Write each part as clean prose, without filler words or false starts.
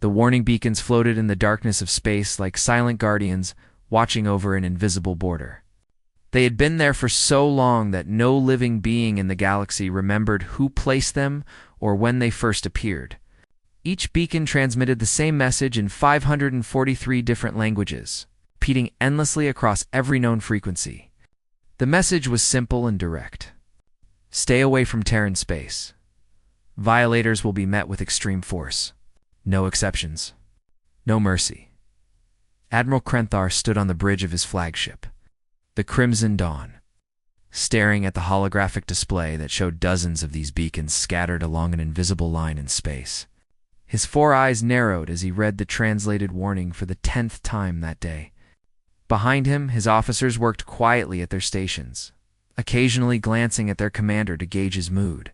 The warning beacons floated in the darkness of space like silent guardians watching over an invisible border. They had been there for so long that no living being in the galaxy remembered who placed them or when they first appeared. Each beacon transmitted the same message in 543 different languages, repeating endlessly across every known frequency. The message was simple and direct. Stay away from Terran space. Violators will be met with extreme force. No exceptions. No mercy. Admiral Krenthar stood on the bridge of his flagship, the Crimson Dawn, staring at the holographic display that showed dozens of these beacons scattered along an invisible line in space. His 4 eyes narrowed as he read the translated warning for the 10th time that day. Behind him, his officers worked quietly at their stations, occasionally glancing at their commander to gauge his mood.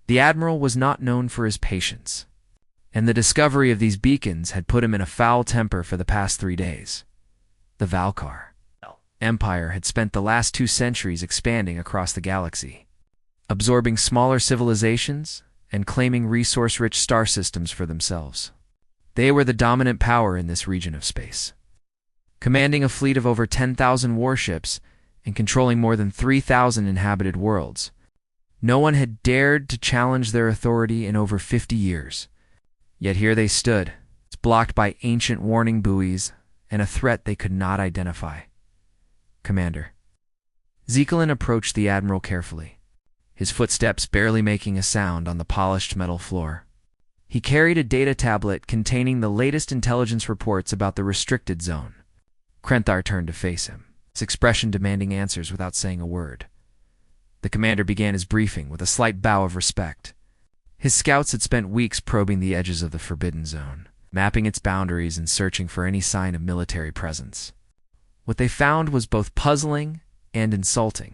The Admiral was not known for his patience, and the discovery of these beacons had put him in a foul temper for the past 3 days. The Valkar Empire had spent the last 2 centuries expanding across the galaxy, absorbing smaller civilizations and claiming resource-rich star systems for themselves. They were the dominant power in this region of space, commanding a fleet of over 10,000 warships and controlling more than 3,000 inhabited worlds. No one had dared to challenge their authority in over 50 years. Yet here they stood, blocked by ancient warning buoys and a threat they could not identify. Commander. Zekalin approached the Admiral carefully, his footsteps barely making a sound on the polished metal floor. He carried a data tablet containing the latest intelligence reports about the restricted zone. Krenthar turned to face him, his expression demanding answers without saying a word. The commander began his briefing with a slight bow of respect. His scouts had spent weeks probing the edges of the Forbidden Zone, mapping its boundaries and searching for any sign of military presence. What they found was both puzzling and insulting.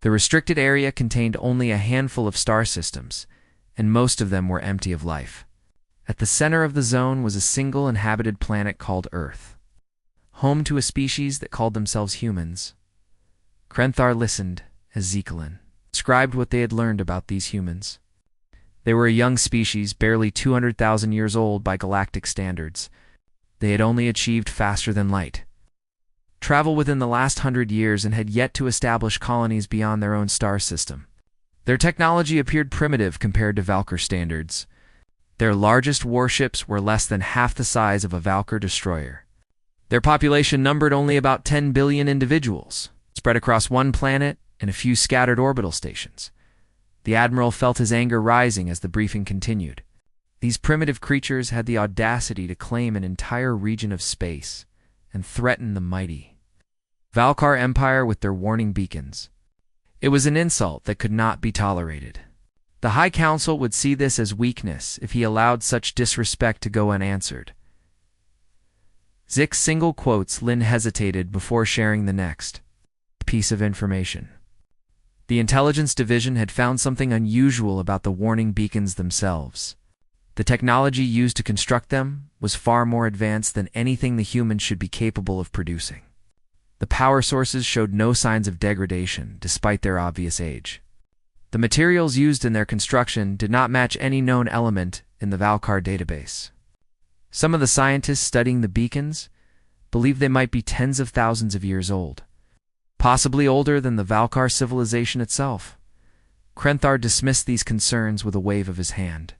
The restricted area contained only a handful of star systems, and most of them were empty of life. At the center of the zone was a single inhabited planet called Earth, home to a species that called themselves humans. Krenthar listened as Zekalin described what they had learned about these humans. They were a young species, barely 200,000 years old by galactic standards. They had only achieved faster than light travel within the last 100 years and had yet to establish colonies beyond their own star system. Their technology appeared primitive compared to Valkyr standards. Their largest warships were less than half the size of a Valkyr destroyer. Their population numbered only about 10 billion individuals, spread across one planet and a few scattered orbital stations. The Admiral felt his anger rising as the briefing continued. These primitive creatures had the audacity to claim an entire region of space and threaten the mighty Valkar Empire with their warning beacons. It was an insult that could not be tolerated. The High Council would see this as weakness if he allowed such disrespect to go unanswered. Zik's single quotes. Lin hesitated before sharing the next piece of information. The intelligence division had found something unusual about the warning beacons themselves. The technology used to construct them was far more advanced than anything the humans should be capable of producing. The power sources showed no signs of degradation despite their obvious age. The materials used in their construction did not match any known element in the Valkar database. Some of the scientists studying the beacons believed they might be tens of thousands of years old, possibly older than the Valkar civilization itself. Krenthar dismissed these concerns with a wave of his hand.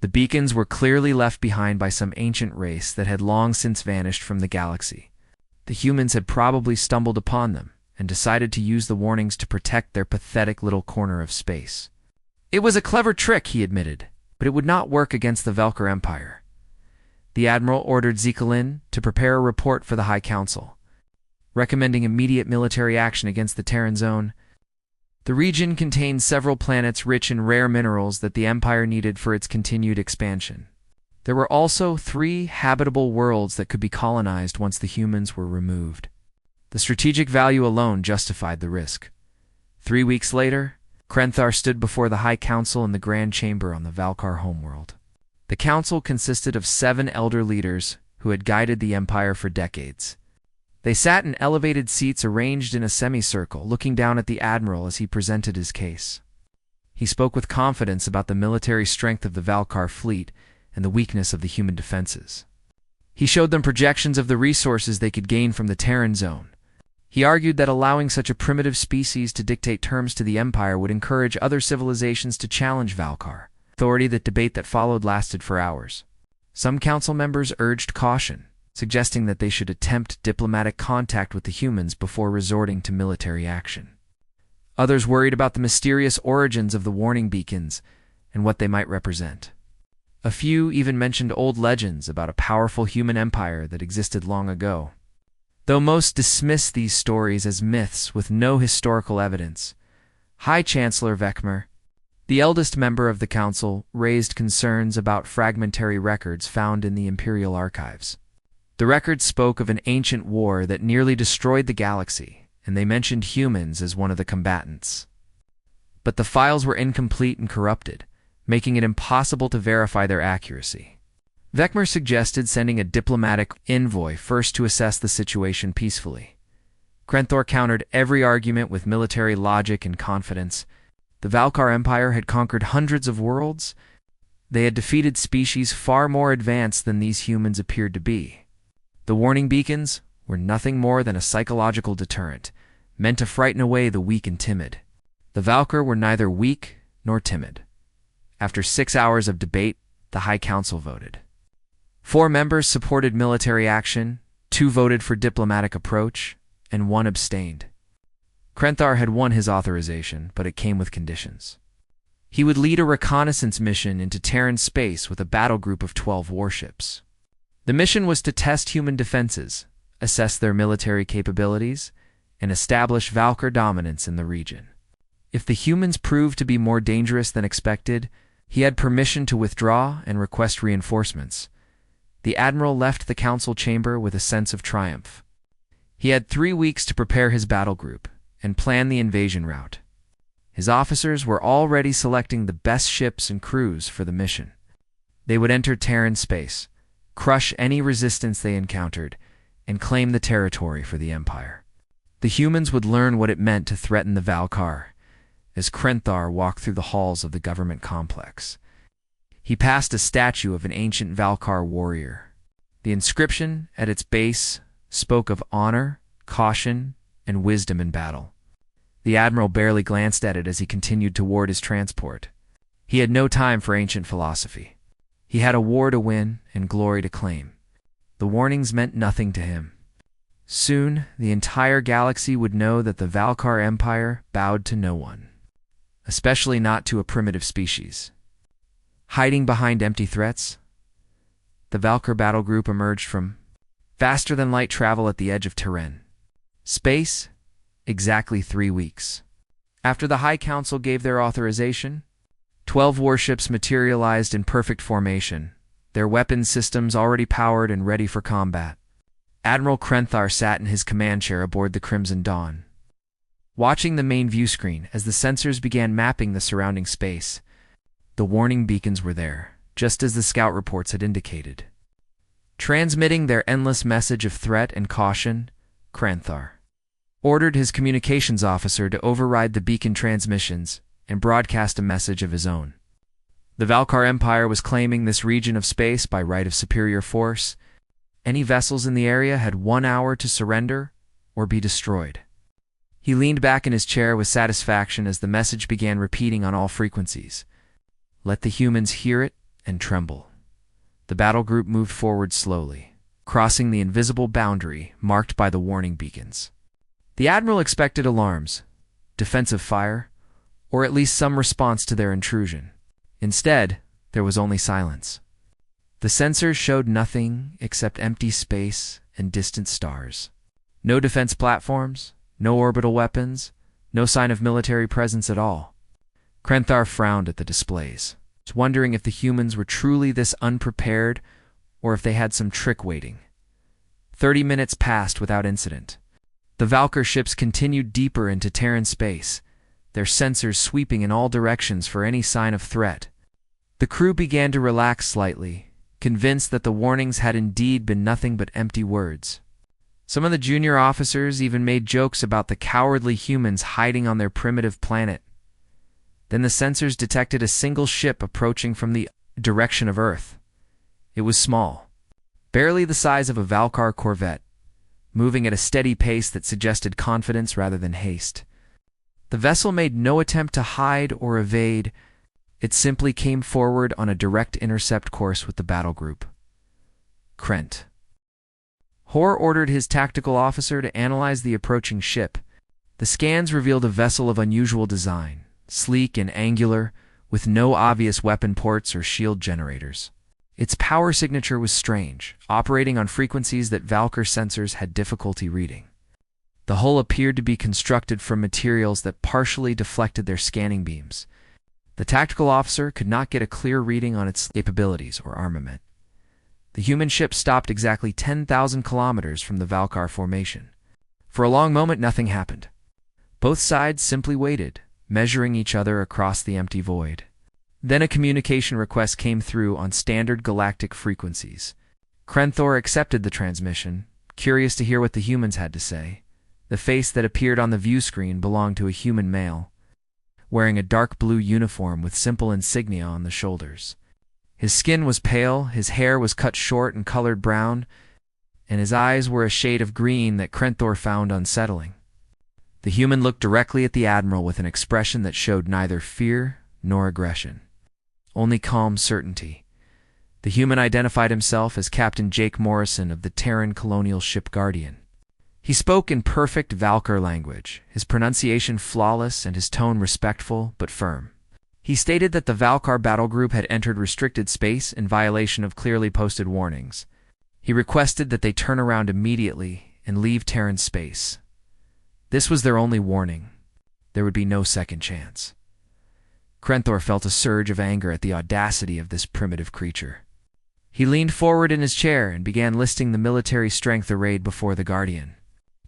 The beacons were clearly left behind by some ancient race that had long since vanished from the galaxy. The humans had probably stumbled upon them and decided to use the warnings to protect their pathetic little corner of space. It was a clever trick, he admitted, but it would not work against the Valkyr Empire. The Admiral ordered Zekalin to prepare a report for the High Council, recommending immediate military action against the Terran zone. The region contained several planets rich in rare minerals that the Empire needed for its continued expansion. There were also 3 habitable worlds that could be colonized once the humans were removed. The strategic value alone justified the risk. 3 weeks later, Krenthar stood before the High Council in the Grand Chamber on the Valkar homeworld. The council consisted of 7 elder leaders who had guided the Empire for decades. They sat in elevated seats arranged in a semicircle, looking down at the Admiral as he presented his case. He spoke with confidence about the military strength of the Valkar fleet and the weakness of the human defenses. He showed them projections of the resources they could gain from the Terran zone. He argued that allowing such a primitive species to dictate terms to the Empire would encourage other civilizations to challenge Valkar. Authority. That debate that followed lasted for hours. Some council members urged caution, suggesting that they should attempt diplomatic contact with the humans before resorting to military action. Others worried about the mysterious origins of the warning beacons and what they might represent. A few even mentioned old legends about a powerful human empire that existed long ago. Though most dismissed these stories as myths with no historical evidence, High Chancellor Vekmer, the eldest member of the council, raised concerns about fragmentary records found in the Imperial archives. The records spoke of an ancient war that nearly destroyed the galaxy, and they mentioned humans as one of the combatants. But the files were incomplete and corrupted, making it impossible to verify their accuracy. Vekmer suggested sending a diplomatic envoy first to assess the situation peacefully. Krenthor countered every argument with military logic and confidence. The Valkar Empire had conquered hundreds of worlds. They had defeated species far more advanced than these humans appeared to be. The warning beacons were nothing more than a psychological deterrent, meant to frighten away the weak and timid. The Valkar were neither weak nor timid. After 6 hours of debate, the High Council voted. 4 members supported military action, 2 voted for diplomatic approach, and 1 abstained. Krenthar had won his authorization, but it came with conditions. He would lead a reconnaissance mission into Terran space with a battle group of 12 warships. The mission was to test human defenses, assess their military capabilities, and establish Valkar dominance in the region. If the humans proved to be more dangerous than expected, he had permission to withdraw and request reinforcements. The admiral left the council chamber with a sense of triumph. He had 3 weeks to prepare his battle group and plan the invasion route. His officers were already selecting the best ships and crews for the mission. They would enter Terran space, crush any resistance they encountered, and claim the territory for the Empire. The humans would learn what it meant to threaten the Valkar as Krenthar walked through the halls of the government complex. He passed a statue of an ancient Valkar warrior. The inscription at its base spoke of honor, caution, and wisdom in battle. The admiral barely glanced at it as he continued toward his transport. He had no time for ancient philosophy. He had a war to win and glory to claim. The warnings meant nothing to him. Soon, the entire galaxy would know that the Valkar Empire bowed to no one, especially not to a primitive species. Hiding behind empty threats, the Valkar battle group emerged from faster-than-light travel at the edge of Terran space, exactly 3 weeks. After the High Council gave their authorization, 12 warships materialized in perfect formation, their weapons systems already powered and ready for combat. Admiral Krenthar sat in his command chair aboard the Crimson Dawn, watching the main view screen as the sensors began mapping the surrounding space. The warning beacons were there, just as the scout reports had indicated. Transmitting their endless message of threat and caution, Krenthar ordered his communications officer to override the beacon transmissions and broadcast a message of his own. The Valkar Empire was claiming this region of space by right of superior force. Any vessels in the area had 1 hour to surrender or be destroyed. He leaned back in his chair with satisfaction as the message began repeating on all frequencies. Let the humans hear it and tremble. The battle group moved forward slowly, crossing the invisible boundary marked by the warning beacons. The admiral expected alarms, defensive fire, or at least some response to their intrusion. Instead, there was only silence. The sensors showed nothing except empty space and distant stars. No defense platforms, no orbital weapons, no sign of military presence at all. Krenthar frowned at the displays, wondering if the humans were truly this unprepared or if they had some trick waiting. 30 minutes passed without incident. The Valkar ships continued deeper into Terran space, their sensors sweeping in all directions for any sign of threat. The crew began to relax slightly, convinced that the warnings had indeed been nothing but empty words. Some of the junior officers even made jokes about the cowardly humans hiding on their primitive planet. Then the sensors detected a single ship approaching from the direction of Earth. It was small, barely the size of a Valkar corvette, moving at a steady pace that suggested confidence rather than haste. The vessel made no attempt to hide or evade. It simply came forward on a direct intercept course with the battle group. Krent. Hoare ordered his tactical officer to analyze the approaching ship. The scans revealed a vessel of unusual design, sleek and angular, with no obvious weapon ports or shield generators. Its power signature was strange, operating on frequencies that Valkar sensors had difficulty reading. The hull appeared to be constructed from materials that partially deflected their scanning beams. The tactical officer could not get a clear reading on its capabilities or armament. The human ship stopped exactly 10,000 kilometers from the Valkar formation. For a long moment, nothing happened. Both sides simply waited, measuring each other across the empty void. Then a communication request came through on standard galactic frequencies. Krenthor accepted the transmission, curious to hear what the humans had to say. The face that appeared on the view screen belonged to a human male, wearing a dark blue uniform with simple insignia on the shoulders. His skin was pale, his hair was cut short and colored brown, and his eyes were a shade of green that Krenthor found unsettling. The human looked directly at the Admiral with an expression that showed neither fear nor aggression, only calm certainty. The human identified himself as Captain Jake Morrison of the Terran colonial ship Guardian. He spoke in perfect Valkar language, his pronunciation flawless and his tone respectful but firm. He stated that the Valkar battle group had entered restricted space in violation of clearly posted warnings. He requested that they turn around immediately and leave Terran space. This was their only warning. There would be no second chance. Krenthor felt a surge of anger at the audacity of this primitive creature. He leaned forward in his chair and began listing the military strength arrayed before the Guardian.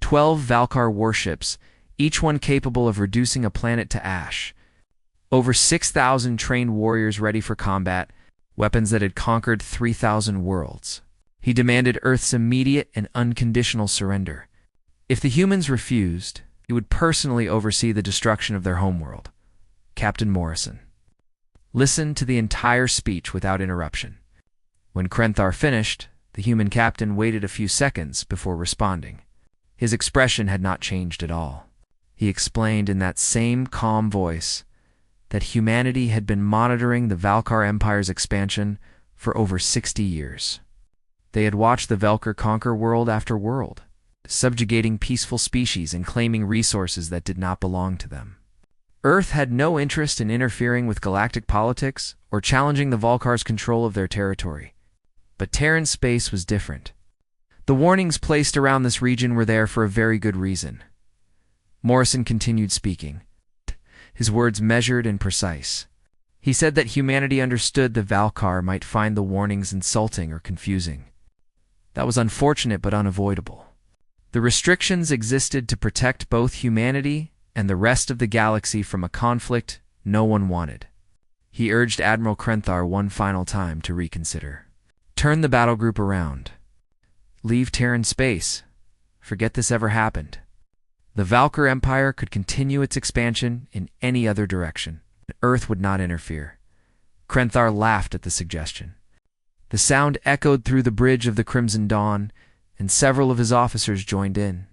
12 Valkar warships, each one capable of reducing a planet to ash. Over 6,000 trained warriors ready for combat, weapons that had conquered 3,000 worlds. He demanded Earth's immediate and unconditional surrender. If the humans refused, he would personally oversee the destruction of their homeworld. Captain Morrison listened to the entire speech without interruption. When Krenthor finished, the human captain waited a few seconds before responding. His expression had not changed at all. He explained in that same calm voice that humanity had been monitoring the Valkar Empire's expansion for over 60 years. They had watched the Valkar conquer world after world, subjugating peaceful species and claiming resources that did not belong to them. Earth had no interest in interfering with galactic politics or challenging the Valkar's control of their territory. But Terran space was different. The warnings placed around this region were there for a very good reason. Morrison continued speaking, his words measured and precise. He said that humanity understood the Valkar might find the warnings insulting or confusing. That was unfortunate but unavoidable. The restrictions existed to protect both humanity and the rest of the galaxy from a conflict no one wanted. He urged Admiral Krenthor one final time to reconsider. Turn the battle group around. Leave Terran space. Forget this ever happened. The Valkar Empire could continue its expansion in any other direction. Earth would not interfere. Krenthor laughed at the suggestion. The sound echoed through the bridge of the Crimson Dawn, and several of his officers joined in.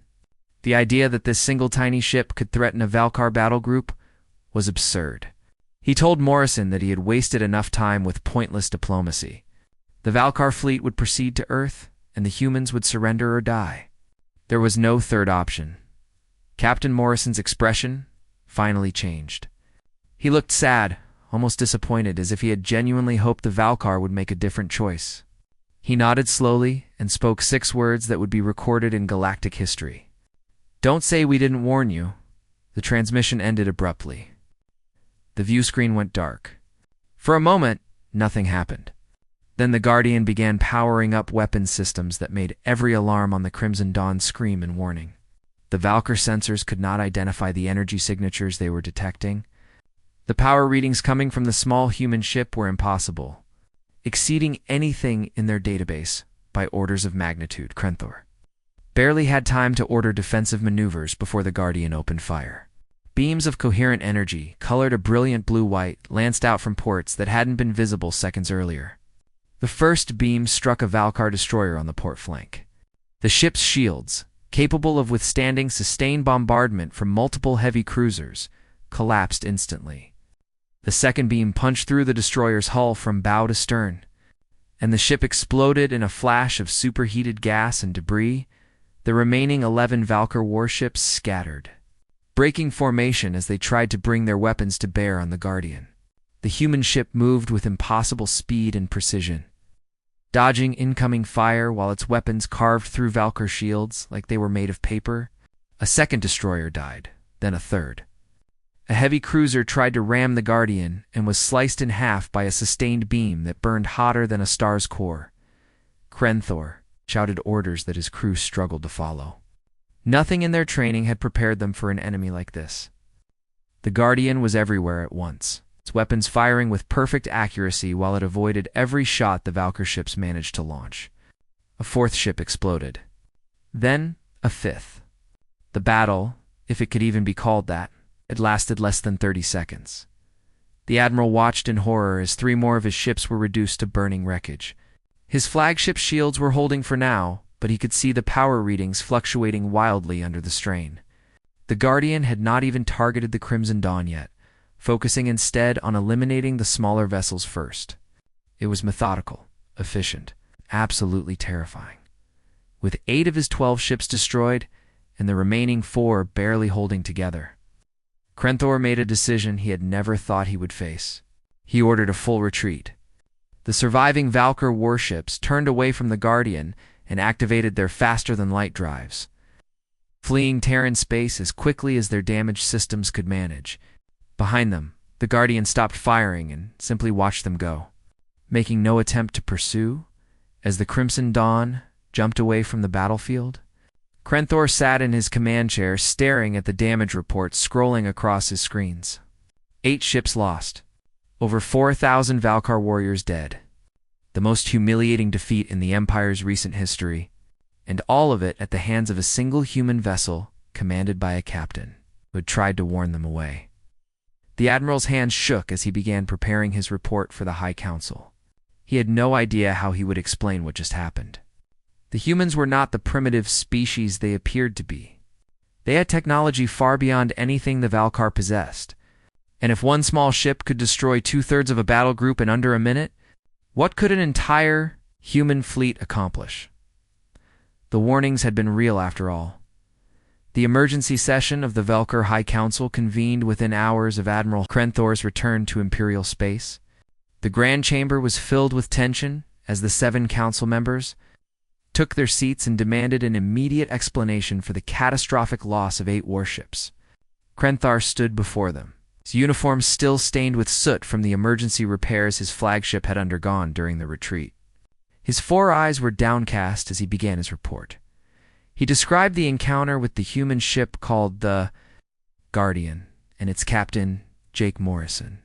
The idea that this single tiny ship could threaten a Valkar battle group was absurd. He told Morrison that he had wasted enough time with pointless diplomacy. The Valkar fleet would proceed to Earth, and the humans would surrender or die. There was no third option. Captain Morrison's expression finally changed. He looked sad, almost disappointed, as if he had genuinely hoped the Valkar would make a different choice. He nodded slowly and spoke 6 words that would be recorded in galactic history. "Don't say we didn't warn you." The transmission ended abruptly. The view screen went dark. For a moment, nothing happened. Then the Guardian began powering up weapon systems that made every alarm on the Crimson Dawn scream in warning. The Valkar sensors could not identify the energy signatures they were detecting. The power readings coming from the small human ship were impossible, exceeding anything in their database by orders of magnitude. Krenthor barely had time to order defensive maneuvers before the Guardian opened fire. Beams of coherent energy, colored a brilliant blue-white, lanced out from ports that hadn't been visible seconds earlier. The first beam struck a Valkar destroyer on the port flank. The ship's shields, capable of withstanding sustained bombardment from multiple heavy cruisers, collapsed instantly. The second beam punched through the destroyer's hull from bow to stern, and the ship exploded in a flash of superheated gas and debris. The remaining 11 Valkar warships scattered, breaking formation as they tried to bring their weapons to bear on the Guardian. The human ship moved with impossible speed and precision, dodging incoming fire while its weapons carved through Valkar shields like they were made of paper. A second destroyer died, then a third. A heavy cruiser tried to ram the Guardian and was sliced in half by a sustained beam that burned hotter than a star's core. Krenthor shouted orders that his crew struggled to follow. Nothing in their training had prepared them for an enemy like this. The Guardian was everywhere at once, its weapons firing with perfect accuracy while it avoided every shot the Valkar ships managed to launch. A fourth ship exploded. Then, a fifth. The battle, if it could even be called that, had lasted less than 30 seconds. The Admiral watched in horror as 3 more of his ships were reduced to burning wreckage. His flagship shields were holding for now, but he could see the power readings fluctuating wildly under the strain. The Guardian had not even targeted the Crimson Dawn yet, focusing instead on eliminating the smaller vessels first. It was methodical, efficient, absolutely terrifying. With 8 of his 12 ships destroyed, and the remaining 4 barely holding together, Krenthor made a decision he had never thought he would face. He ordered a full retreat. The surviving Valkar warships turned away from the Guardian and activated their faster-than-light drives, fleeing Terran space as quickly as their damaged systems could manage. Behind them, the Guardian stopped firing and simply watched them go, making no attempt to pursue. As the Crimson Dawn jumped away from the battlefield, Krenthor sat in his command chair staring at the damage reports scrolling across his screens. 8 ships lost. Over 4,000 Valkar warriors dead. The most humiliating defeat in the Empire's recent history, and all of it at the hands of a single human vessel commanded by a captain who had tried to warn them away. The Admiral's hands shook as he began preparing his report for the High Council. He had no idea how he would explain what just happened. The humans were not the primitive species they appeared to be. They had technology far beyond anything the Valkar possessed. And if one small ship could destroy 2/3 of a battle group in under a minute, what could an entire human fleet accomplish? The warnings had been real after all. The emergency session of the Valkar High Council convened within hours of Admiral Krenthor's return to Imperial space. The Grand Chamber was filled with tension as the 7 council members took their seats and demanded an immediate explanation for the catastrophic loss of 8 warships. Krenthor stood before them, his uniform still stained with soot from the emergency repairs his flagship had undergone during the retreat. His 4 eyes were downcast as he began his report. He described the encounter with the human ship called the Guardian and its captain, Jake Morrison.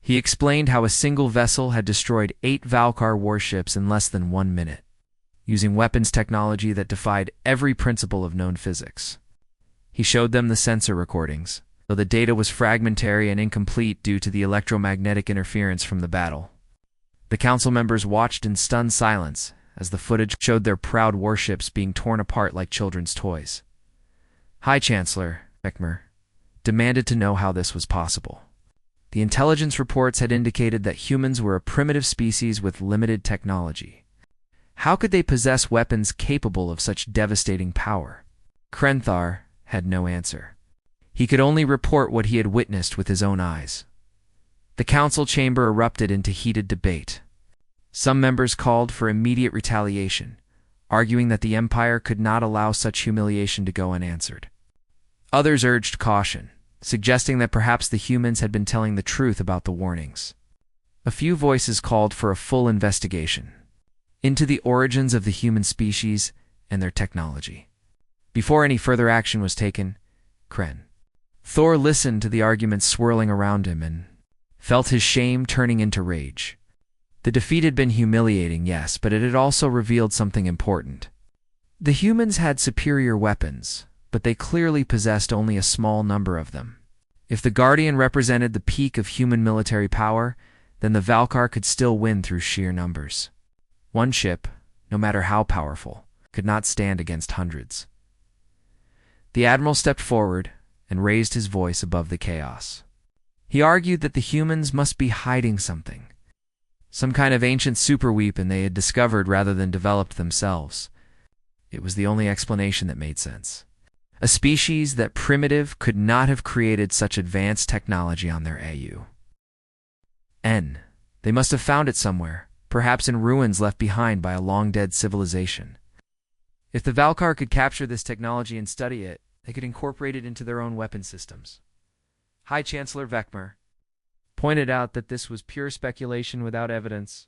He explained how a single vessel had destroyed 8 Valkar warships in less than 1 minute, using weapons technology that defied every principle of known physics. He showed them the sensor recordings, though the data was fragmentary and incomplete due to the electromagnetic interference from the battle. The council members watched in stunned silence as the footage showed their proud warships being torn apart like children's toys. High Chancellor Beckmer demanded to know how this was possible. The intelligence reports had indicated that humans were a primitive species with limited technology. How could they possess weapons capable of such devastating power? Krenthor had no answer. He could only report what he had witnessed with his own eyes. The council chamber erupted into heated debate. Some members called for immediate retaliation, arguing that the Empire could not allow such humiliation to go unanswered. Others urged caution, suggesting that perhaps the humans had been telling the truth about the warnings. A few voices called for a full investigation into the origins of the human species and their technology. Before any further action was taken, Thor listened to the arguments swirling around him and felt his shame turning into rage. The defeat had been humiliating, yes, but it had also revealed something important. The humans had superior weapons, but they clearly possessed only a small number of them. If the Guardian represented the peak of human military power, then the Valkar could still win through sheer numbers. One ship, no matter how powerful, could not stand against hundreds. The admiral stepped forward and raised his voice above the chaos. He argued that the humans must be hiding something, some kind of ancient superweapon they had discovered rather than developed themselves. It was the only explanation that made sense. A species that primitive could not have created such advanced technology on their AU. They must have found it somewhere, perhaps in ruins left behind by a long-dead civilization. If the Valkar could capture this technology and study it, they could incorporate it into their own weapon systems. High Chancellor Vekmer pointed out that this was pure speculation without evidence.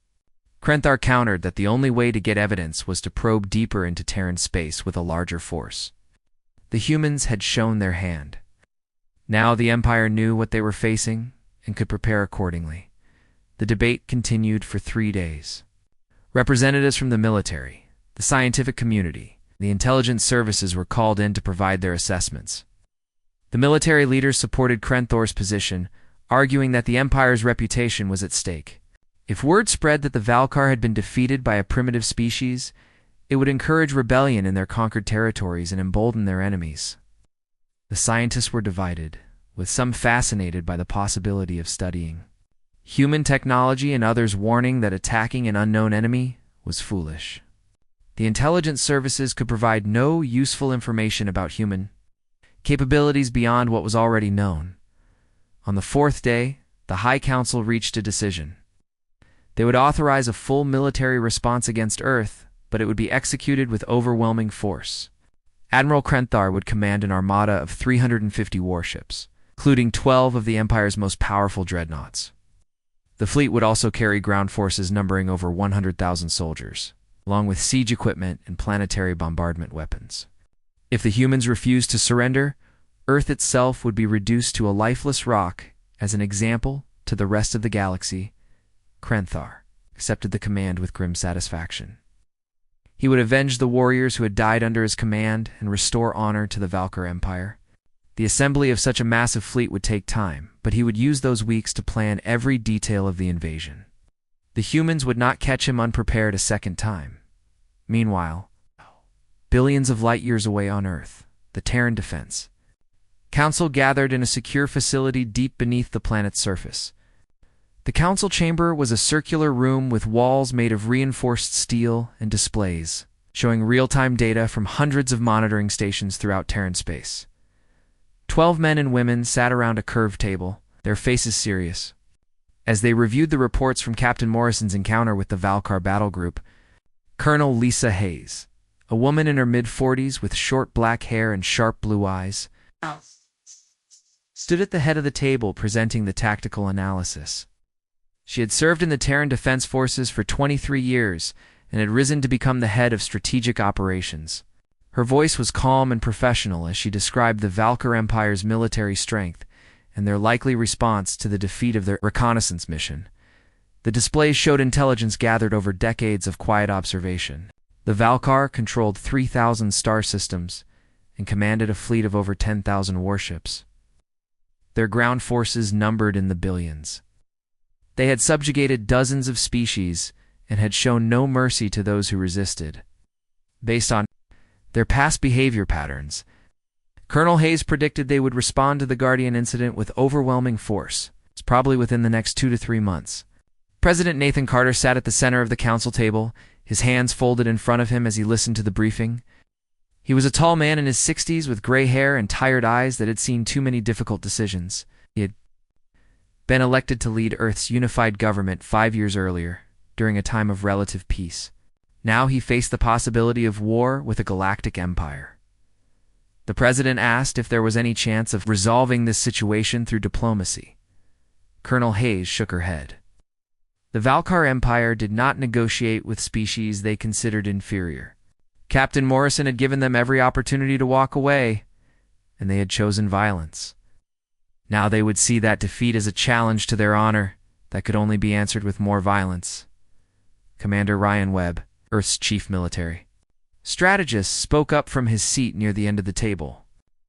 Krenthar countered that the only way to get evidence was to probe deeper into Terran space with a larger force. The humans had shown their hand. Now the Empire knew what they were facing and could prepare accordingly. The debate continued for 3 days. Representatives from the military, the scientific community, the intelligence services were called in to provide their assessments. The military leaders supported Krenthar's position, arguing that the Empire's reputation was at stake. If word spread that the Valkar had been defeated by a primitive species, it would encourage rebellion in their conquered territories and embolden their enemies. The scientists were divided, with some fascinated by the possibility of studying human technology and others warning that attacking an unknown enemy was foolish. The intelligence services could provide no useful information about human capabilities beyond what was already known. On the 4th day, the High Council reached a decision. They would authorize a full military response against Earth, but it would be executed with overwhelming force. Admiral Krenthar would command an armada of 350 warships, including 12 of the Empire's most powerful dreadnoughts. The fleet would also carry ground forces numbering over 100,000 soldiers, along with siege equipment and planetary bombardment weapons. If the humans refused to surrender, Earth itself would be reduced to a lifeless rock. As an example to the rest of the galaxy, Krenthar accepted the command with grim satisfaction. He would avenge the warriors who had died under his command and restore honor to the Valkar Empire. The assembly of such a massive fleet would take time, but he would use those weeks to plan every detail of the invasion. The humans would not catch him unprepared a second time. Meanwhile, billions of light years away on Earth, the Terran Defense Council gathered in a secure facility deep beneath the planet's surface. The council chamber was a circular room with walls made of reinforced steel and displays, showing real-time data from hundreds of monitoring stations throughout Terran space. 12 men and women sat around a curved table, their faces serious. As they reviewed the reports from Captain Morrison's encounter with the Valkar battle group, Colonel Lisa Hayes, a woman in her mid-40s with short black hair and sharp blue eyes, stood at the head of the table presenting the tactical analysis. She had served in the Terran Defense Forces for 23 years and had risen to become the head of strategic operations. Her voice was calm and professional as she described the Valkar Empire's military strength and their likely response to the defeat of their reconnaissance mission. The displays showed intelligence gathered over decades of quiet observation. The Valkar controlled 3,000 star systems and commanded a fleet of over 10,000 warships. Their ground forces numbered in the billions. They had subjugated dozens of species and had shown no mercy to those who resisted. Based on their past behavior patterns, Colonel Hayes predicted they would respond to the Guardian incident with overwhelming force, probably within the next 2 to 3 months. President Nathan Carter sat at the center of the council table, his hands folded in front of him as he listened to the briefing. He was a tall man in his 60s with gray hair and tired eyes that had seen too many difficult decisions. He had been elected to lead Earth's unified government 5 years earlier, during a time of relative peace. Now he faced the possibility of war with a galactic empire. The president asked if there was any chance of resolving this situation through diplomacy. Colonel Hayes shook her head. The Valkar Empire did not negotiate with species they considered inferior. Captain Morrison had given them every opportunity to walk away, and they had chosen violence. Now they would see that defeat as a challenge to their honor that could only be answered with more violence. Commander Ryan Webb, Earth's chief military strategist, spoke up from his seat near the end of the table.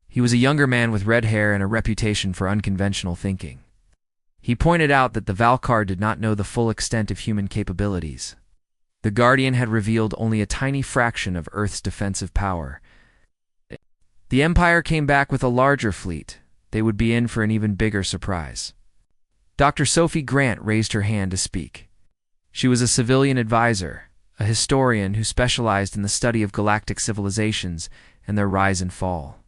He was a younger man with red hair and a reputation for unconventional thinking. He pointed out that the Valkar did not know the full extent of human capabilities. The Guardian had revealed only a tiny fraction of Earth's defensive power. The Empire came back with a larger fleet. They would be in for an even bigger surprise. Dr. Sophie Grant raised her hand to speak. She was a civilian advisor, a historian who specialized in the study of galactic civilizations and their rise and fall.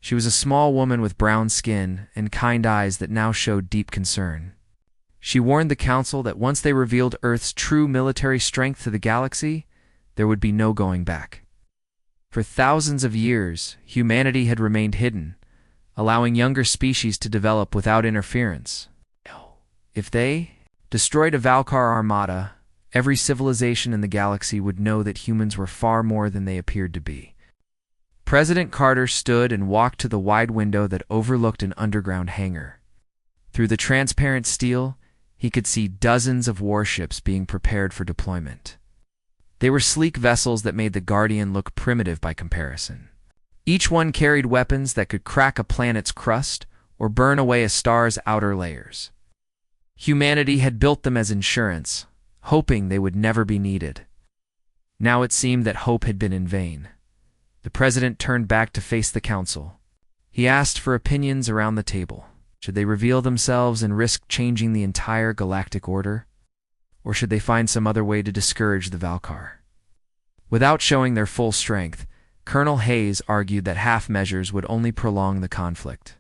She was a small woman with brown skin and kind eyes that now showed deep concern. She warned the Council that once they revealed Earth's true military strength to the galaxy, there would be no going back. For thousands of years, humanity had remained hidden, allowing younger species to develop without interference. If they destroyed a Valkar armada, every civilization in the galaxy would know that humans were far more than they appeared to be. President Carter stood and walked to the wide window that overlooked an underground hangar. Through the transparent steel, he could see dozens of warships being prepared for deployment. They were sleek vessels that made the Guardian look primitive by comparison. Each one carried weapons that could crack a planet's crust or burn away a star's outer layers. Humanity had built them as insurance, hoping they would never be needed. Now it seemed that hope had been in vain. The president turned back to face the council. He asked for opinions around the table. Should they reveal themselves and risk changing the entire galactic order? Or should they find some other way to discourage the Valkar? Without showing their full strength, Colonel Hayes argued that half measures would only prolong the conflict.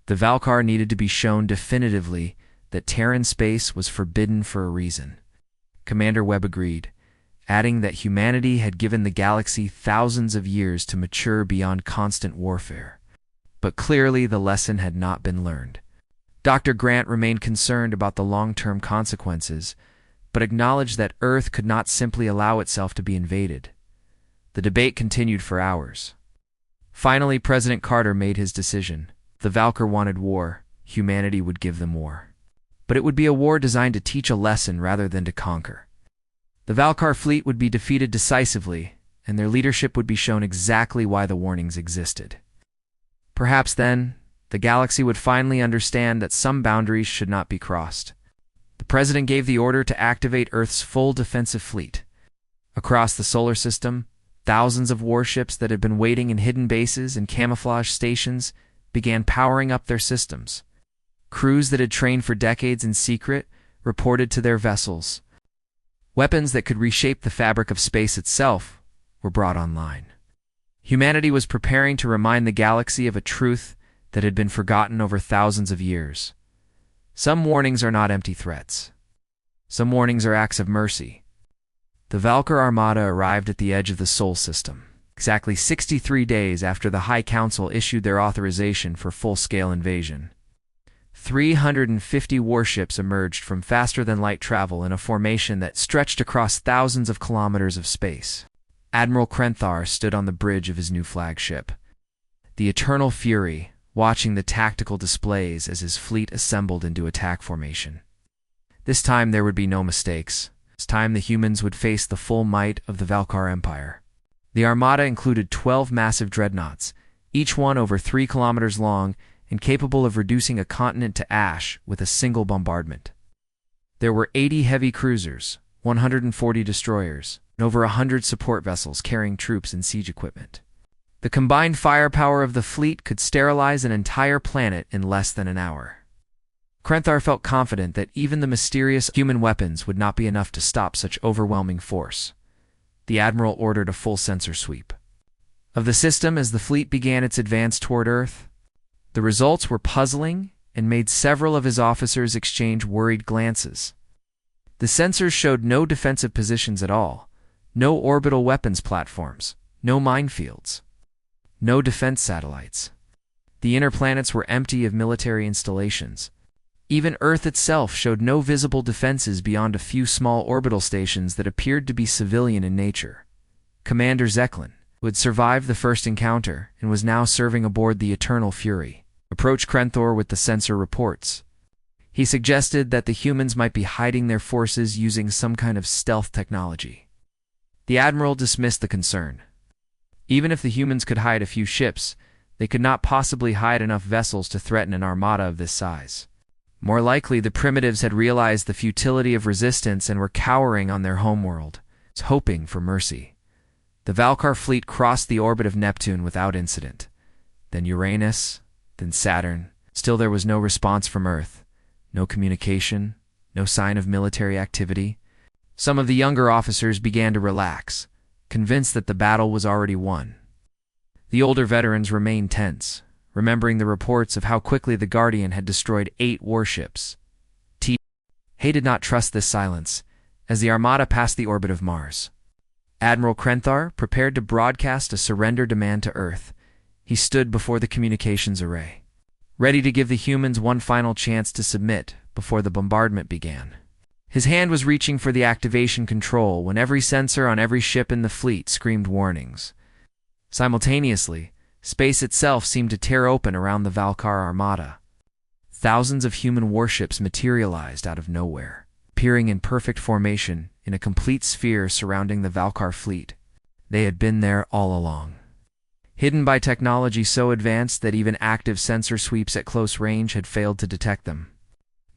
The Valkar needed to be shown definitively that Terran space was forbidden for a reason. Commander Webb agreed, adding that humanity had given the galaxy thousands of years to mature beyond constant warfare. But clearly the lesson had not been learned. Dr. Grant remained concerned about the long-term consequences, but acknowledged that Earth could not simply allow itself to be invaded. The debate continued for hours. Finally, President Carter made his decision. The Valkar wanted war. Humanity would give them war. But it would be a war designed to teach a lesson rather than to conquer. The Valkar fleet would be defeated decisively, and their leadership would be shown exactly why the warnings existed. Perhaps then, the galaxy would finally understand that some boundaries should not be crossed. The president gave the order to activate Earth's full defensive fleet. Across the solar system, thousands of warships that had been waiting in hidden bases and camouflage stations began powering up their systems. Crews that had trained for decades in secret reported to their vessels. Weapons that could reshape the fabric of space itself were brought online. Humanity was preparing to remind the galaxy of a truth that had been forgotten over thousands of years. Some warnings are not empty threats. Some warnings are acts of mercy. The Valkar Armada arrived at the edge of the Sol system, exactly 63 days after the High Council issued their authorization for full-scale invasion. 350 warships emerged from faster-than-light travel in a formation that stretched across thousands of kilometers of space. Admiral Krenthar stood on the bridge of his new flagship, the Eternal Fury, watching the tactical displays as his fleet assembled into attack formation. This time there would be no mistakes. This time the humans would face the full might of the Valkar Empire. The armada included 12 massive dreadnoughts, each one over 3 kilometers long and capable of reducing a continent to ash with a single bombardment. There were 80 heavy cruisers, 140 destroyers, and over 100 support vessels carrying troops and siege equipment. The combined firepower of the fleet could sterilize an entire planet in less than an hour. Krenthar felt confident that even the mysterious human weapons would not be enough to stop such overwhelming force. The Admiral ordered a full sensor sweep of the system as the fleet began its advance toward Earth. The results were puzzling and made several of his officers exchange worried glances. The sensors showed no defensive positions at all, no orbital weapons platforms, no minefields, no defense satellites. The inner planets were empty of military installations. Even Earth itself showed no visible defenses beyond a few small orbital stations that appeared to be civilian in nature. Commander Zeklin, who had survived the first encounter and was now serving aboard the Eternal Fury, approached Krenthar with the sensor reports. He suggested that the humans might be hiding their forces using some kind of stealth technology. The Admiral dismissed the concern. Even if the humans could hide a few ships, they could not possibly hide enough vessels to threaten an armada of this size. More likely, the primitives had realized the futility of resistance and were cowering on their homeworld. hoping for mercy. The Valkar fleet crossed the orbit of Neptune without incident. Then Uranus, then Saturn. Still there was no response from Earth. No communication, no sign of military activity. Some of the younger officers began to relax, convinced that the battle was already won. The older veterans remained tense, remembering the reports of how quickly the Guardian had destroyed 8 warships. Hay did not trust this silence, as the Armada passed the orbit of Mars. Admiral Krenthar prepared to broadcast a surrender demand to Earth. He stood before the communications array, ready to give the humans one final chance to submit before the bombardment began. His hand was reaching for the activation control when every sensor on every ship in the fleet screamed warnings. Simultaneously, space itself seemed to tear open around the Valkar Armada. Thousands of human warships materialized out of nowhere, appearing in perfect formation in a complete sphere surrounding the Valkar fleet. They had been there all along, hidden by technology so advanced that even active sensor sweeps at close range had failed to detect them.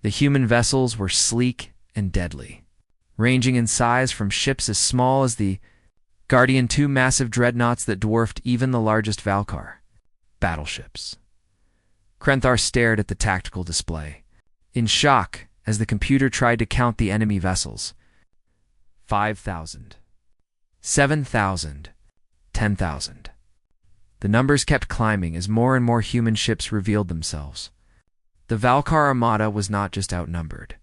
The human vessels were sleek and deadly, ranging in size from ships as small as the Guardian, 2 massive dreadnoughts that dwarfed even the largest Valkar battleships. Krenthar stared at the tactical display, in shock as the computer tried to count the enemy vessels. 5,000. 7,000. 10,000. The numbers kept climbing as more and more human ships revealed themselves. The Valkar Armada was not just outnumbered.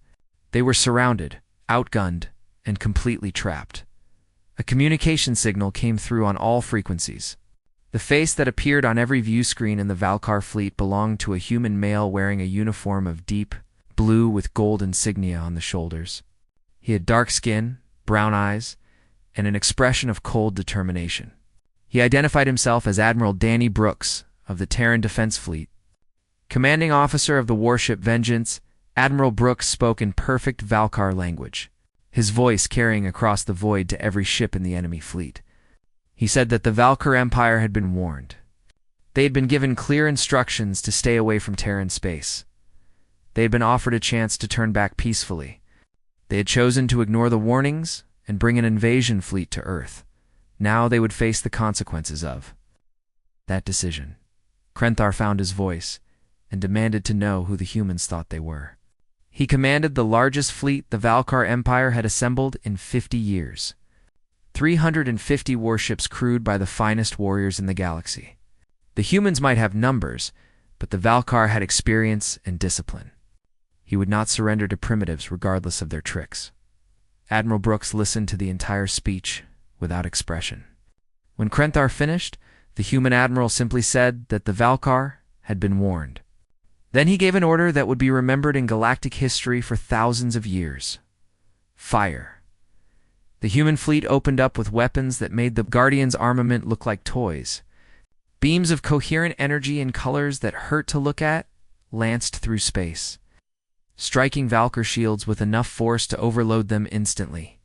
They were surrounded, outgunned, and completely trapped. A communication signal came through on all frequencies. The face that appeared on every view screen in the Valkar fleet belonged to a human male wearing a uniform of deep blue with gold insignia on the shoulders. He had dark skin, brown eyes, and an expression of cold determination. He identified himself as Admiral Danny Brooks of the Terran Defense Fleet. Commanding officer of the warship Vengeance, Admiral Brooks spoke in perfect Valkar language, his voice carrying across the void to every ship in the enemy fleet. He said that the Valkar Empire had been warned. They had been given clear instructions to stay away from Terran space. They had been offered a chance to turn back peacefully. They had chosen to ignore the warnings and bring an invasion fleet to Earth. Now they would face the consequences of that decision. Krenthar found his voice and demanded to know who the humans thought they were. He commanded the largest fleet the Valkar Empire had assembled in 50 years. 350 warships crewed by the finest warriors in the galaxy. The humans might have numbers, but the Valkar had experience and discipline. He would not surrender to primitives regardless of their tricks. Admiral Brooks listened to the entire speech without expression. When Krenthar finished, the human admiral simply said that the Valkar had been warned. Then he gave an order that would be remembered in galactic history for thousands of years. Fire. The human fleet opened up with weapons that made the Guardians' armament look like toys. Beams of coherent energy in colors that hurt to look at lanced through space, striking Valkar shields with enough force to overload them instantly.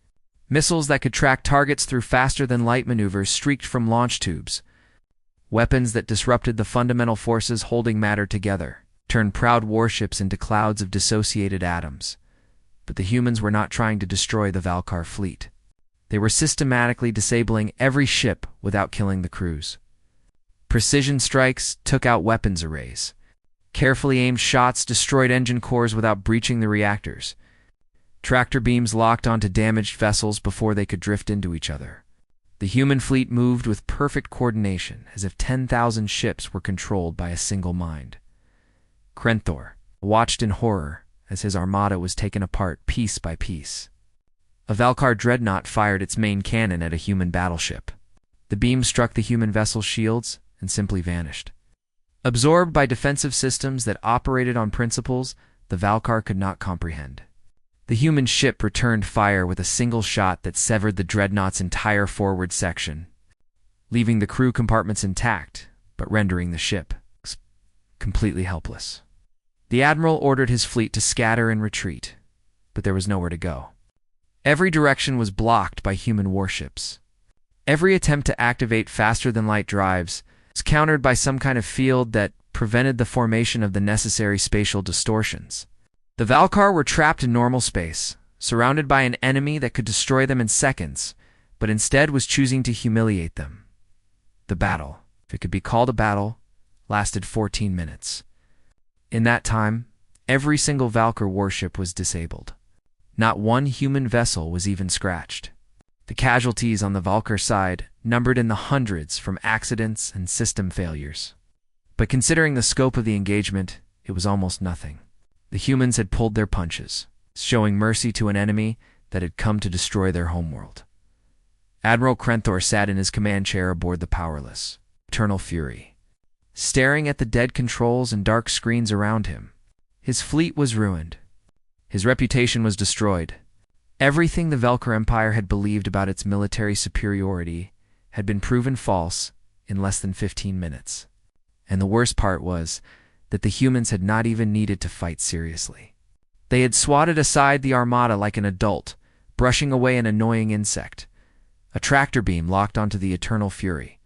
Missiles that could track targets through faster-than-light maneuvers streaked from launch tubes. Weapons that disrupted the fundamental forces holding matter together, turned proud warships into clouds of dissociated atoms. But the humans were not trying to destroy the Valkar fleet. They were systematically disabling every ship without killing the crews. Precision strikes took out weapons arrays. Carefully aimed shots destroyed engine cores without breaching the reactors. Tractor beams locked onto damaged vessels before they could drift into each other. The human fleet moved with perfect coordination, as if 10,000 ships were controlled by a single mind. Krenthar watched in horror as his armada was taken apart piece by piece. A Valkar dreadnought fired its main cannon at a human battleship. The beam struck the human vessel's shields and simply vanished. Absorbed by defensive systems that operated on principles the Valkar could not comprehend. The human ship returned fire with a single shot that severed the dreadnought's entire forward section, leaving the crew compartments intact, but rendering the ship completely helpless. The admiral ordered his fleet to scatter and retreat, but there was nowhere to go. Every direction was blocked by human warships. Every attempt to activate faster-than-light drives was countered by some kind of field that prevented the formation of the necessary spatial distortions. The Valkar were trapped in normal space, surrounded by an enemy that could destroy them in seconds, but instead was choosing to humiliate them. The battle, if it could be called a battle, lasted 14 minutes. In that time, every single Valkyr warship was disabled. Not one human vessel was even scratched. The casualties on the Valkyr side numbered in the hundreds from accidents and system failures. But considering the scope of the engagement, it was almost nothing. The humans had pulled their punches, showing mercy to an enemy that had come to destroy their homeworld. Admiral Krenthor sat in his command chair aboard the powerless, Eternal Fury, staring at the dead controls and dark screens around him. His fleet was ruined. His reputation was destroyed. Everything the Valkyr Empire had believed about its military superiority had been proven false in less than 15 minutes. And the worst part was that the humans had not even needed to fight seriously. They had swatted aside the armada like an adult, brushing away an annoying insect. A tractor beam locked onto the Eternal Fury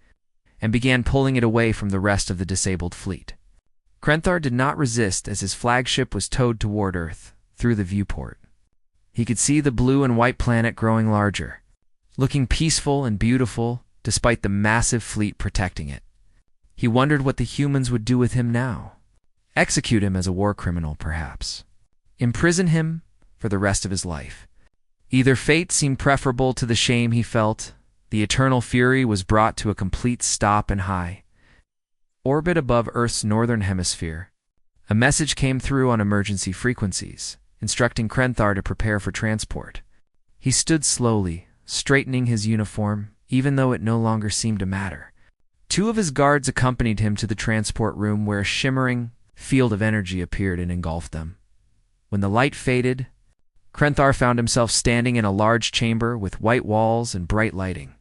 and began pulling it away from the rest of the disabled fleet. Krenthar did not resist as his flagship was towed toward Earth through the viewport. He could see the blue and white planet growing larger, looking peaceful and beautiful despite the massive fleet protecting it. He wondered what the humans would do with him now. Execute him as a war criminal, perhaps. Imprison him for the rest of his life. Either fate seemed preferable to the shame he felt. The Eternal Fury was brought to a complete stop in high orbit above Earth's northern hemisphere. A message came through on emergency frequencies, instructing Krenthar to prepare for transport. He stood slowly, straightening his uniform, even though it no longer seemed to matter. Two of his guards accompanied him to the transport room where a shimmering field of energy appeared and engulfed them. When the light faded, Krenthar found himself standing in a large chamber with white walls and bright lighting.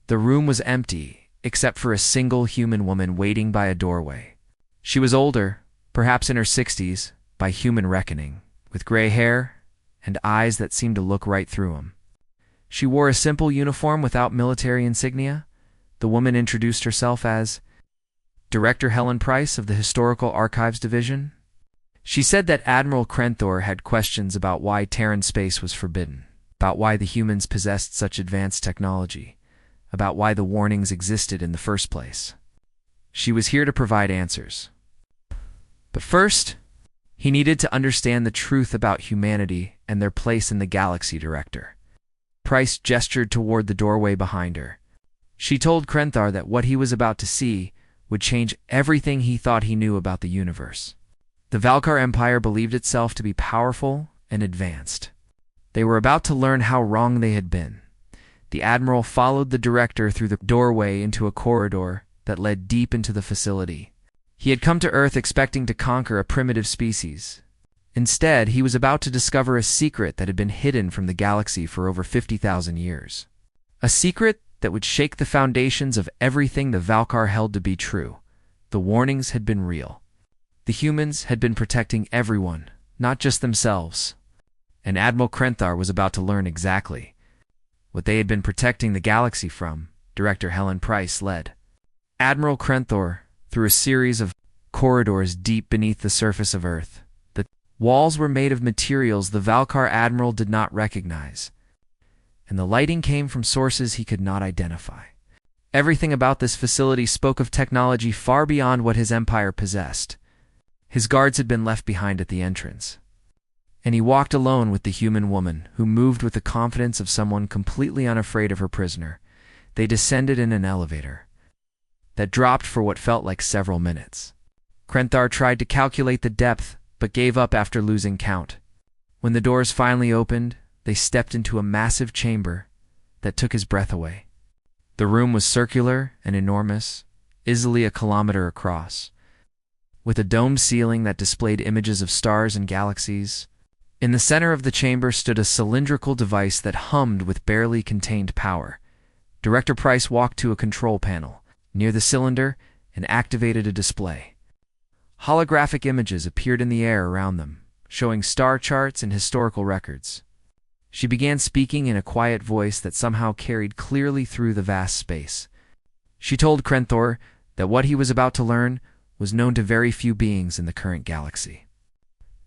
The room was empty, except for a single human woman waiting by a doorway. She was older, perhaps in her 60s, by human reckoning, with gray hair and eyes that seemed to look right through him. She wore a simple uniform without military insignia. The woman introduced herself as Director Helen Price of the Historical Archives Division. She said that Admiral Krenthor had questions about why Terran space was forbidden, about why the humans possessed such advanced technology, about why the warnings existed in the first place. She was here to provide answers. But first, he needed to understand the truth about humanity and their place in the galaxy. Director Price gestured toward the doorway behind her. She told Krenthar that what he was about to see would change everything he thought he knew about the universe. The Valkyr Empire believed itself to be powerful and advanced. They were about to learn how wrong they had been. The Admiral followed the director through the doorway into a corridor that led deep into the facility. He had come to Earth expecting to conquer a primitive species. Instead, he was about to discover a secret that had been hidden from the galaxy for over 50,000 years. A secret that would shake the foundations of everything the Valkyr held to be true. The warnings had been real. The humans had been protecting everyone, not just themselves. And Admiral Krenthar was about to learn exactly what they had been protecting the galaxy from. Director Helen Price led Admiral Krenthar through a series of corridors deep beneath the surface of Earth. The walls were made of materials the Valkyr Admiral did not recognize, and the lighting came from sources he could not identify. Everything about this facility spoke of technology far beyond what his empire possessed. His guards had been left behind at the entrance, and he walked alone with the human woman, who moved with the confidence of someone completely unafraid of her prisoner. They descended in an elevator that dropped for what felt like several minutes. Krenthar tried to calculate the depth, but gave up after losing count. When the doors finally opened, they stepped into a massive chamber that took his breath away. The room was circular and enormous, easily a kilometer across, with a domed ceiling that displayed images of stars and galaxies. In the center of the chamber stood a cylindrical device that hummed with barely contained power. Director Price walked to a control panel near the cylinder and activated a display. Holographic images appeared in the air around them, showing star charts and historical records. She began speaking in a quiet voice that somehow carried clearly through the vast space. She told Krenthar that what he was about to learn was known to very few beings in the current galaxy.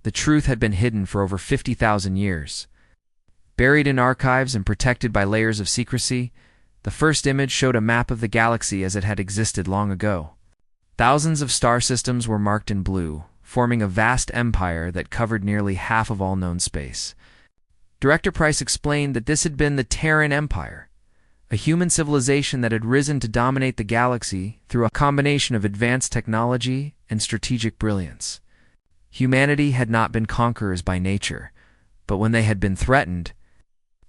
The truth had been hidden for over 50,000 years. Buried in archives and protected by layers of secrecy, the first image showed a map of the galaxy as it had existed long ago. Thousands of star systems were marked in blue, forming a vast empire that covered nearly half of all known space. Director Price explained that this had been the Terran Empire, a human civilization that had risen to dominate the galaxy through a combination of advanced technology and strategic brilliance. Humanity had not been conquerors by nature, but when they had been threatened,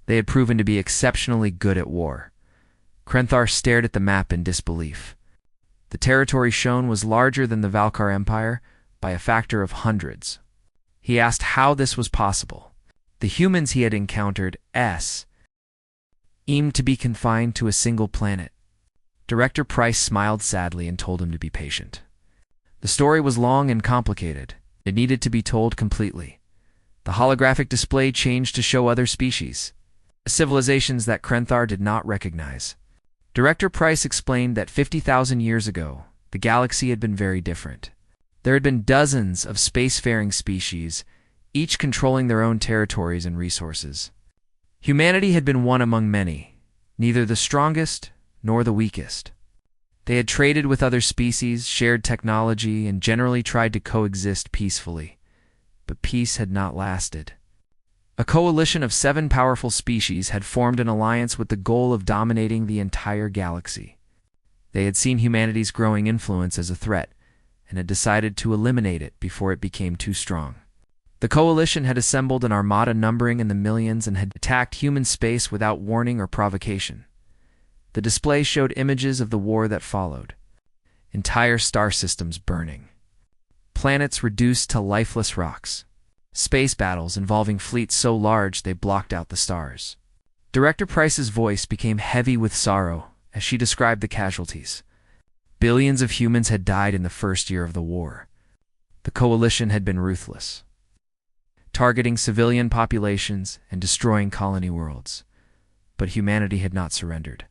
they had proven to be exceptionally good at war. Krenthar stared at the map in disbelief. The territory shown was larger than the Valkar Empire by a factor of hundreds. He asked how this was possible. The humans he had encountered seemed to be confined to a single planet. Director Price smiled sadly and told him to be patient. The story was long and complicated. It needed to be told completely. The holographic display changed to show other species, civilizations that Krenthar did not recognize. Director Price explained that 50,000 years ago, the galaxy had been very different. There had been dozens of spacefaring species, each controlling their own territories and resources. Humanity had been one among many, neither the strongest nor the weakest. They had traded with other species, shared technology, and generally tried to coexist peacefully. But peace had not lasted. A coalition of 7 powerful species had formed an alliance with the goal of dominating the entire galaxy. They had seen humanity's growing influence as a threat, and had decided to eliminate it before it became too strong. The coalition had assembled an armada numbering in the millions and had attacked human space without warning or provocation. The display showed images of the war that followed. Entire star systems burning. Planets reduced to lifeless rocks. Space battles involving fleets so large they blocked out the stars. Director Price's voice became heavy with sorrow as she described the casualties. Billions of humans had died in the first year of the war. The coalition had been ruthless, targeting civilian populations and destroying colony worlds. But humanity had not surrendered.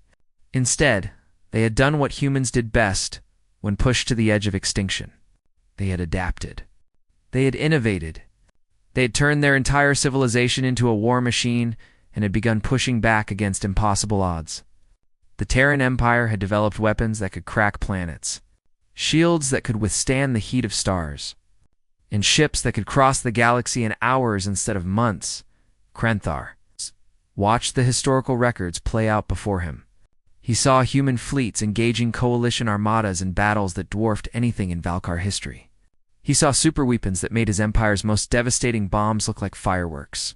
Instead, they had done what humans did best when pushed to the edge of extinction. They had adapted. They had innovated. They had turned their entire civilization into a war machine and had begun pushing back against impossible odds. The Terran Empire had developed weapons that could crack planets, shields that could withstand the heat of stars, and ships that could cross the galaxy in hours instead of months. Krenthar watched the historical records play out before him. He saw human fleets engaging coalition armadas in battles that dwarfed anything in Valkar history. He saw superweapons that made his empire's most devastating bombs look like fireworks.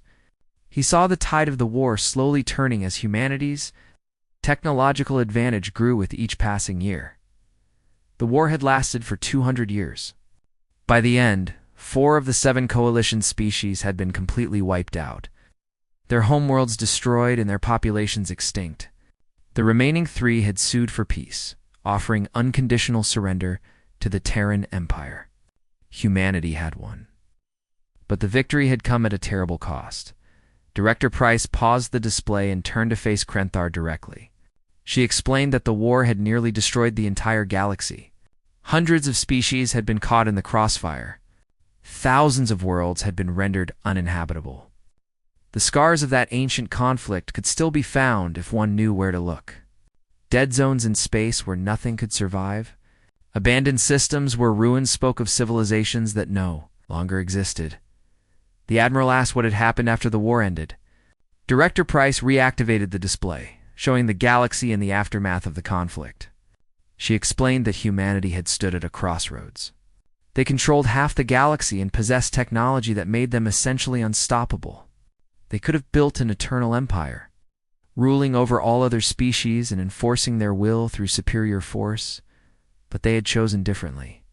He saw the tide of the war slowly turning as humanity's technological advantage grew with each passing year. The war had lasted for 200 years. By the end, 4 of the 7 coalition species had been completely wiped out, their homeworlds destroyed and their populations extinct. The remaining 3 had sued for peace, offering unconditional surrender to the Terran Empire. Humanity had won. But the victory had come at a terrible cost. Director Price paused the display and turned to face Krenthar directly. She explained that the war had nearly destroyed the entire galaxy. Hundreds of species had been caught in the crossfire. Thousands of worlds had been rendered uninhabitable. The scars of that ancient conflict could still be found if one knew where to look. Dead zones in space where nothing could survive. Abandoned systems where ruins spoke of civilizations that no longer existed. The Admiral asked what had happened after the war ended. Director Price reactivated the display, showing the galaxy in the aftermath of the conflict. She explained that humanity had stood at a crossroads. They controlled half the galaxy and possessed technology that made them essentially unstoppable. They could have built an eternal empire, ruling over all other species and enforcing their will through superior force, but they had chosen differently.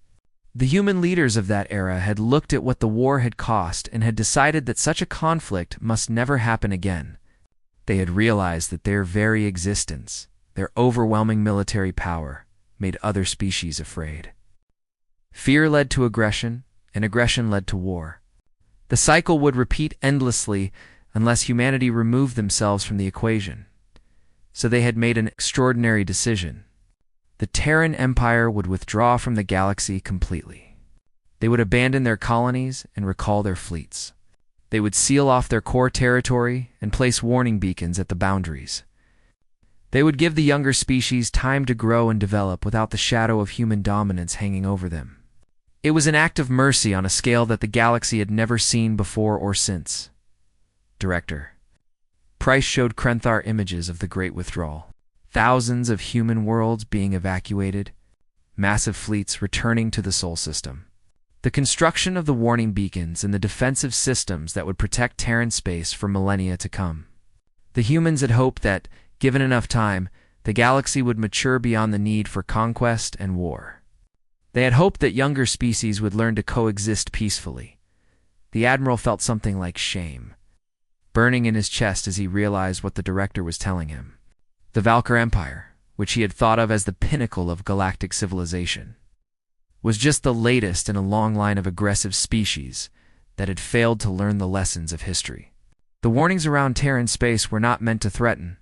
The human leaders of that era had looked at what the war had cost and had decided that such a conflict must never happen again. They had realized that their very existence, their overwhelming military power, made other species afraid. Fear led to aggression, and aggression led to war. The cycle would repeat endlessly unless humanity removed themselves from the equation. So they had made an extraordinary decision. The Terran Empire would withdraw from the galaxy completely. They would abandon their colonies and recall their fleets. They would seal off their core territory and place warning beacons at the boundaries. They would give the younger species time to grow and develop without the shadow of human dominance hanging over them. It was an act of mercy on a scale that the galaxy had never seen before or since. Director Price showed Krenthar images of the Great Withdrawal. Thousands of human worlds being evacuated, massive fleets returning to the Sol system. The construction of the warning beacons and the defensive systems that would protect Terran space for millennia to come. The humans had hoped that, given enough time, the galaxy would mature beyond the need for conquest and war. They had hoped that younger species would learn to coexist peacefully. The Admiral felt something like shame, burning in his chest as he realized what the director was telling him. The Valkyr Empire, which he had thought of as the pinnacle of galactic civilization, was just the latest in a long line of aggressive species that had failed to learn the lessons of history. The warnings around Terran space were not meant to threaten.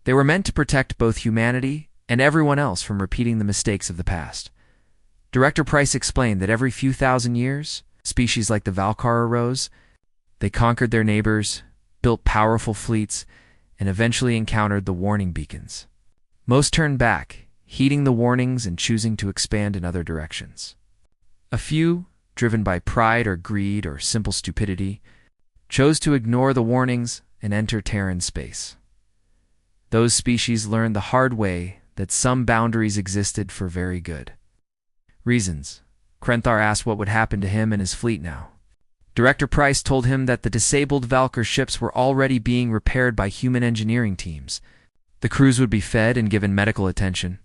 They were meant to protect both humanity and everyone else from repeating the mistakes of the past. Director Price explained that every few thousand years, species like the Valkyr arose. They conquered their neighbors, built powerful fleets, and eventually encountered the warning beacons. Most turned back, heeding the warnings and choosing to expand in other directions. A few, driven by pride or greed or simple stupidity, chose to ignore the warnings and enter Terran space. Those species learned the hard way that some boundaries existed for very good reasons. Krenthar asked what would happen to him and his fleet now. Director Price told him that the disabled Valkyr ships were already being repaired by human engineering teams. The crews would be fed and given medical attention.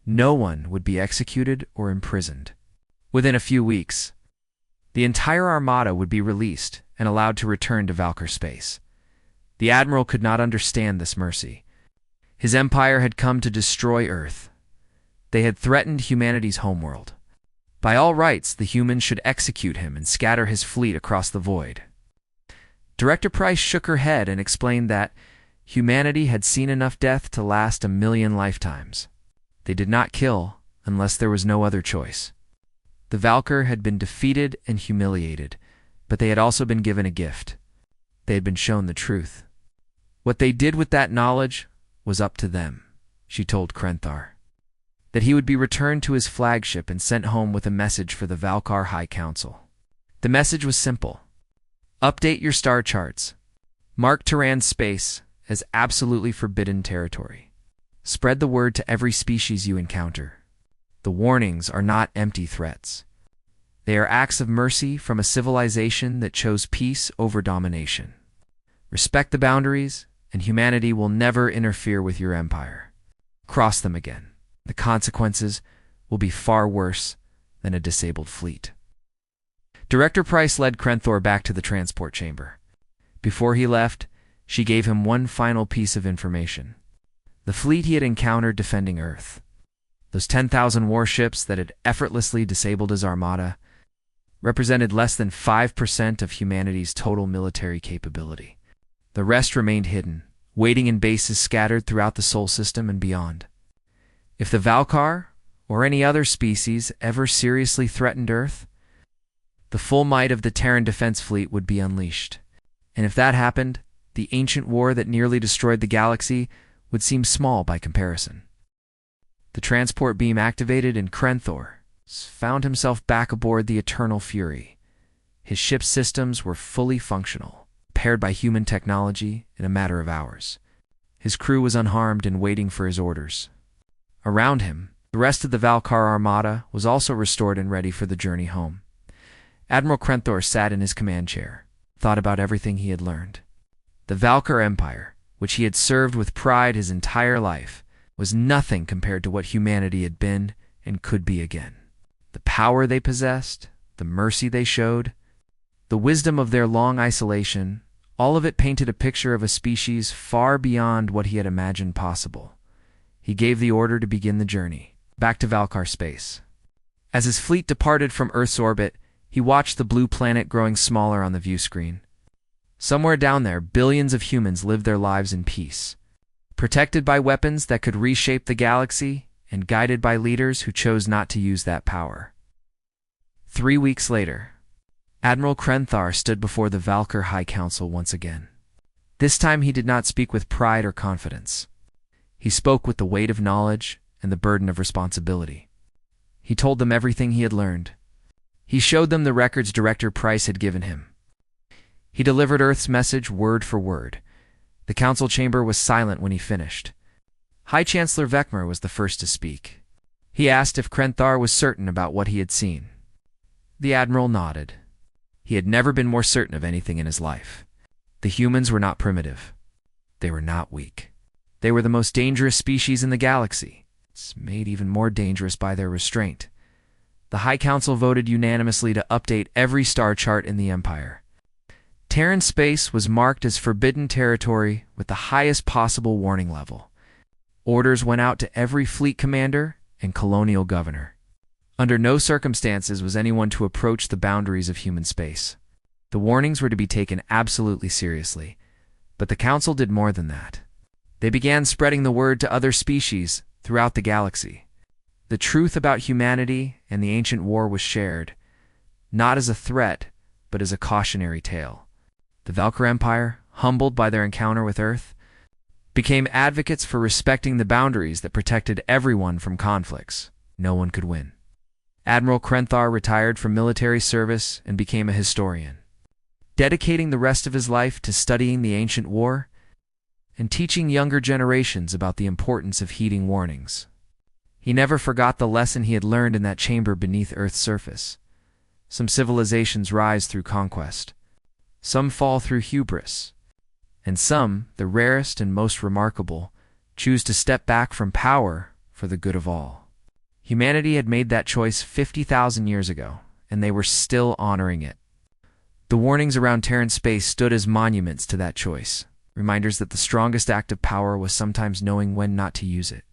No one would be executed or imprisoned. Within a few weeks, the entire armada would be released and allowed to return to Valkyr space. The Admiral could not understand this mercy. His empire had come to destroy Earth. They had threatened humanity's homeworld. By all rights, the humans should execute him and scatter his fleet across the void. Director Price shook her head and explained that humanity had seen enough death to last 1,000,000 lifetimes. They did not kill unless there was no other choice. The Valkyr had been defeated and humiliated, but they had also been given a gift. They had been shown the truth. What they did with that knowledge was up to them, she told Krenthar. That he would be returned to his flagship and sent home with a message for the Valkyr High Council. The message was simple. Update your star charts. Mark Terran space as absolutely forbidden territory. Spread the word to every species you encounter. The warnings are not empty threats. They are acts of mercy from a civilization that chose peace over domination. Respect the boundaries, and humanity will never interfere with your empire. Cross them again. The consequences will be far worse than a disabled fleet. Director Price led Krenthar back to the transport chamber. Before he left, she gave him one final piece of information. The fleet he had encountered defending Earth. Those 10,000 warships that had effortlessly disabled his armada represented less than 5% of humanity's total military capability. The rest remained hidden, waiting in bases scattered throughout the Sol system and beyond. If the Valkyr, or any other species, ever seriously threatened Earth, the full might of the Terran defense fleet would be unleashed. And if that happened, the ancient war that nearly destroyed the galaxy would seem small by comparison. The transport beam activated and Krenthar found himself back aboard the Eternal Fury. His ship's systems were fully functional, paired by human technology in a matter of hours. His crew was unharmed and waiting for his orders. Around him, the rest of the Valkyr armada was also restored and ready for the journey home. Admiral Krenthar sat in his command chair, thought about everything he had learned. The Valkyr Empire, which he had served with pride his entire life, was nothing compared to what humanity had been and could be again. The power they possessed, the mercy they showed, the wisdom of their long isolation, all of it painted a picture of a species far beyond what he had imagined possible. He gave the order to begin the journey, back to Valkyr space. As his fleet departed from Earth's orbit, he watched the blue planet growing smaller on the view screen. Somewhere down there, billions of humans lived their lives in peace, protected by weapons that could reshape the galaxy and guided by leaders who chose not to use that power. 3 weeks later, Admiral Krenthar stood before the Valkyr High Council once again. This time he did not speak with pride or confidence. He spoke with the weight of knowledge and the burden of responsibility. He told them everything he had learned. He showed them the records Director Price had given him. He delivered Earth's message word for word. The council chamber was silent when he finished. High Chancellor Vekmer was the first to speak. He asked if Krenthar was certain about what he had seen. The Admiral nodded. He had never been more certain of anything in his life. The humans were not primitive. They were not weak. They were the most dangerous species in the galaxy, made even more dangerous by their restraint. The High Council voted unanimously to update every star chart in the Empire. Terran space was marked as forbidden territory with the highest possible warning level. Orders went out to every fleet commander and colonial governor. Under no circumstances was anyone to approach the boundaries of human space. The warnings were to be taken absolutely seriously, but the Council did more than that. They began spreading the word to other species throughout the galaxy. The truth about humanity and the ancient war was shared, not as a threat, but as a cautionary tale. The Valkyr Empire, humbled by their encounter with Earth, became advocates for respecting the boundaries that protected everyone from conflicts. No one could win. Admiral Krenthar retired from military service and became a historian, dedicating the rest of his life to studying the ancient war and teaching younger generations about the importance of heeding warnings. He never forgot the lesson he had learned in that chamber beneath Earth's surface. Some civilizations rise through conquest. Some fall through hubris. And some, the rarest and most remarkable, choose to step back from power for the good of all. Humanity had made that choice 50,000 years ago, and they were still honoring it. The warnings around Terran space stood as monuments to that choice, reminders that the strongest act of power was sometimes knowing when not to use it.